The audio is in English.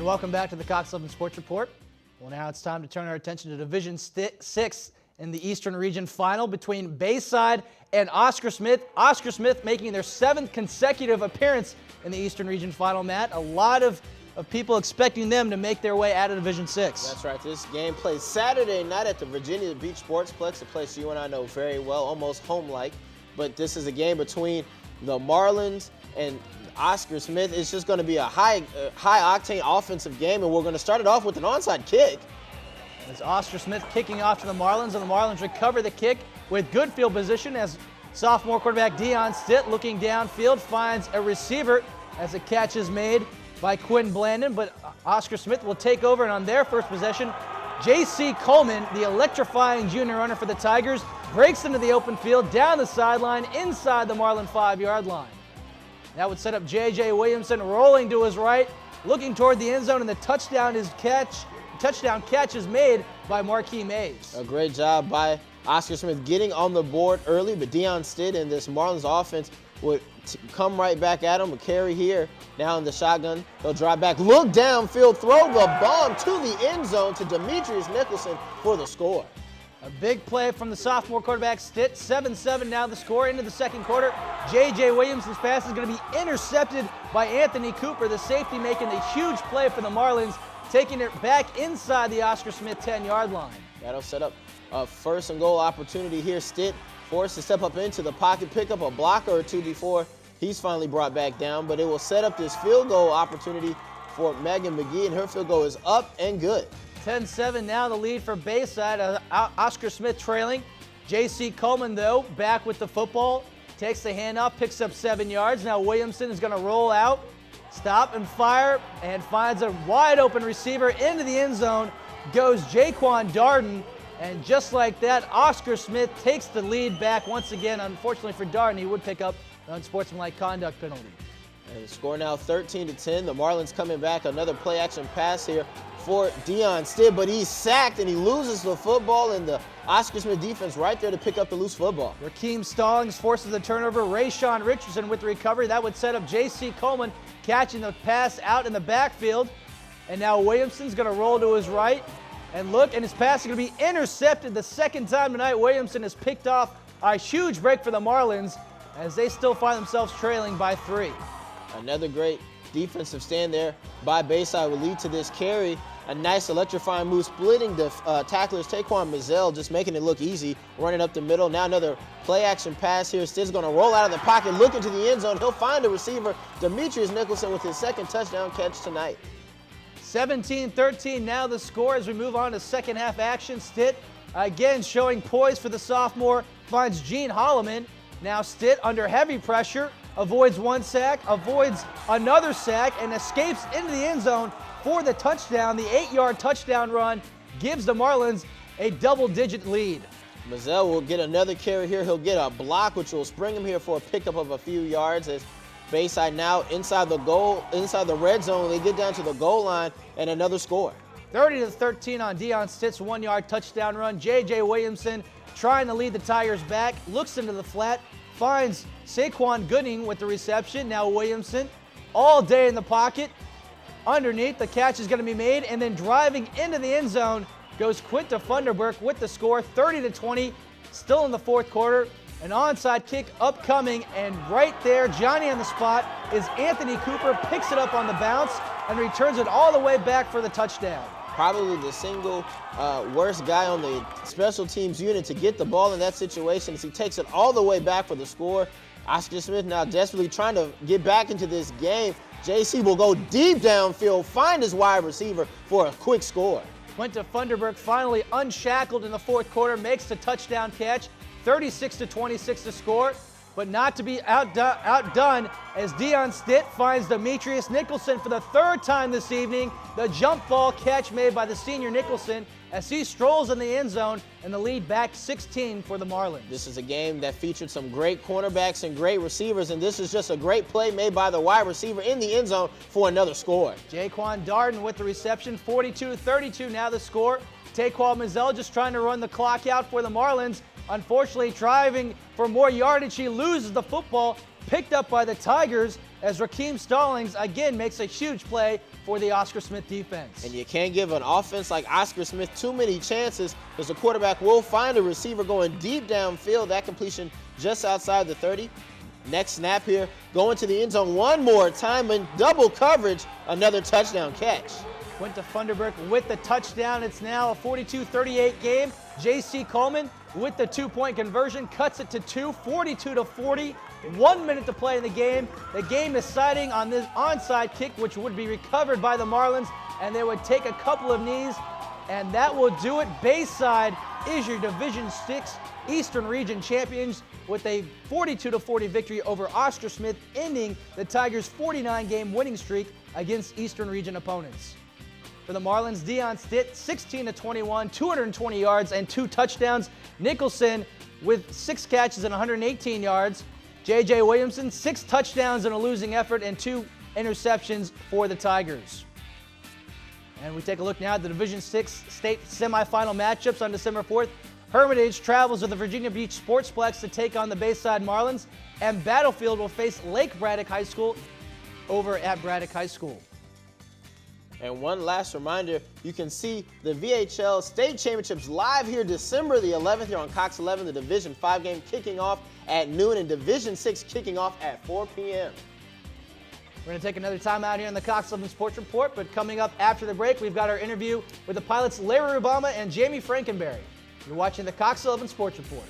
welcome back to the Cox 11 Sports Report. Well, now it's time to turn our attention to Division 6 in the Eastern Region Final between Bayside and Oscar Smith. Oscar Smith making their 7th consecutive appearance in the Eastern Region Final, Matt. A lot of people expecting them to make their way out of Division 6. That's right. This game plays Saturday night at the Virginia Beach Sportsplex, a place you and I know very well, almost home-like. But this is a game between the Marlins and Oscar Smith. It's just going to be a high-octane offensive game, and we're going to start it off with an onside kick. As Oscar Smith kicking off to the Marlins, and the Marlins recover the kick with good field position as sophomore quarterback Deion Stitt looking downfield finds a receiver as a catch is made by Quinn Blandon, but Oscar Smith will take over, and on their first possession, J.C. Coleman, the electrifying junior runner for the Tigers, breaks into the open field, down the sideline, inside the Marlin 5-yard line. That would set up J.J. Williamson rolling to his right, looking toward the end zone, and the touchdown catch is made by Marquis Mays. A great job by Oscar Smith getting on the board early, but Deion Stitt and this Marlins offense would come right back at him. A carry here, now in the shotgun. They'll drive back, look downfield, throw the bomb to the end zone to Demetrius Nicholson for the score. A big play from the sophomore quarterback Stitt. 7-7 now the score into the second quarter. J.J. Williamson's pass is going to be intercepted by Anthony Cooper, the safety making the huge play for the Marlins, taking it back inside the Oscar Smith 10-yard line. That'll set up a first and goal opportunity here. Stitt forced to step up into the pocket, pick up a blocker or two before he's finally brought back down, but it will set up this field goal opportunity for Megan McGee, and her field goal is up and good. 10-7 now the lead for Bayside. Oscar Smith trailing. J.C. Coleman, though, back with the football, takes the handoff, picks up 7 yards. Now Williamson is going to roll out, stop and fire, and finds a wide open receiver into the end zone. Goes Jaquan Darden, and just like that, Oscar Smith takes the lead back once again. Unfortunately for Darden, he would pick up an unsportsmanlike conduct penalty. And the score now 13-10. The Marlins coming back. Another play-action pass here for Deion Stitt, but he's sacked and he loses the football, and the Oscar Smith defense right there to pick up the loose football. Rakeem Stallings forces the turnover. Rayshawn Richardson with the recovery. That would set up J.C. Coleman catching the pass out in the backfield. And now Williamson's going to roll to his right. And look, and his pass is going to be intercepted the second time tonight. Williamson has picked off a huge break for the Marlins as they still find themselves trailing by 3. Another great defensive stand there by Bayside will lead to this carry. A nice electrifying move, splitting the tacklers. Taquan Mizell just making it look easy, running up the middle. Now another play-action pass here. Stitt's going to roll out of the pocket, look into the end zone. He'll find a receiver, Demetrius Nicholson, with his second touchdown catch tonight. 17-13 now the score as we move on to second half action. Stitt again showing poise for the sophomore, finds Gene Holloman. Now Stitt under heavy pressure, avoids one sack, avoids another sack, and escapes into the end zone for the touchdown. The 8-yard touchdown run gives the Marlins a double-digit lead. Mizell will get another carry here. He'll get a block, which will spring him here for a pickup of a few yards as Bayside now inside the red zone. They get down to the goal line and another score. 30-13 on Deion Stitt's 1-yard touchdown run. J.J. Williamson trying to lead the Tigers back, looks into the flat, finds Saquon Gooding with the reception. Now Williamson all day in the pocket. Underneath, the catch is going to be made, and then driving into the end zone goes Quinta Funderburk with the score, 30-20, still in the fourth quarter. An onside kick upcoming, and right there, Johnny on the spot, is Anthony Cooper, picks it up on the bounce and returns it all the way back for the touchdown. Probably the single worst guy on the special teams unit to get the ball in that situation as he takes it all the way back for the score. Oscar Smith now desperately trying to get back into this game. JC will go deep downfield, find his wide receiver for a quick score. Quinta Funderburk finally unshackled in the fourth quarter, makes the touchdown catch. 36-26 to score, but not to be outdone as Deion Stitt finds Demetrius Nicholson for the third time this evening. The jump ball catch made by the senior Nicholson as he strolls in the end zone, and the lead back 16 for the Marlins. This is a game that featured some great cornerbacks and great receivers, and this is just a great play made by the wide receiver in the end zone for another score. Jaquan Darden with the reception, 42-32 now the score. Taquan Mizell just trying to run the clock out for the Marlins. Unfortunately, driving for more yardage, he loses the football, picked up by the Tigers as Rakeem Stallings again makes a huge play for the Oscar Smith defense. And you can't give an offense like Oscar Smith too many chances, because the quarterback will find a receiver going deep downfield. That completion just outside the 30. Next snap here, going to the end zone one more time in double coverage, another touchdown catch. Quinta Funderburk with the touchdown. It's now a 42-38 game. J.C. Coleman with the 2-point conversion cuts it to 2, 42-40. 1 minute to play in the game. The game is siding on this onside kick, which would be recovered by the Marlins, and they would take a couple of knees, and that will do it. Bayside is your Division 6 Eastern Region champions with a 42-40 victory over Oscar Smith, ending the Tigers' 49-game winning streak against Eastern Region opponents. For the Marlins, Deion Stitt, 16-21, 220 yards and 2 touchdowns. Nicholson with 6 catches and 118 yards. J.J. Williamson, 6 touchdowns in a losing effort and 2 interceptions for the Tigers. And we take a look now at the Division 6 state semifinal matchups on December 4th. Hermitage travels to the Virginia Beach Sportsplex to take on the Bayside Marlins, and Battlefield will face Lake Braddock High School over at Braddock High School. And one last reminder, you can see the VHL State Championships live here December the 11th here on Cox 11, the Division 5 game kicking off at noon and Division 6 kicking off at 4 p.m. We're going to take another time out here on the Cox 11 Sports Report, but coming up after the break, we've got our interview with the pilots Larry Rubama and Jamie Frankenberry. You're watching the Cox 11 Sports Report.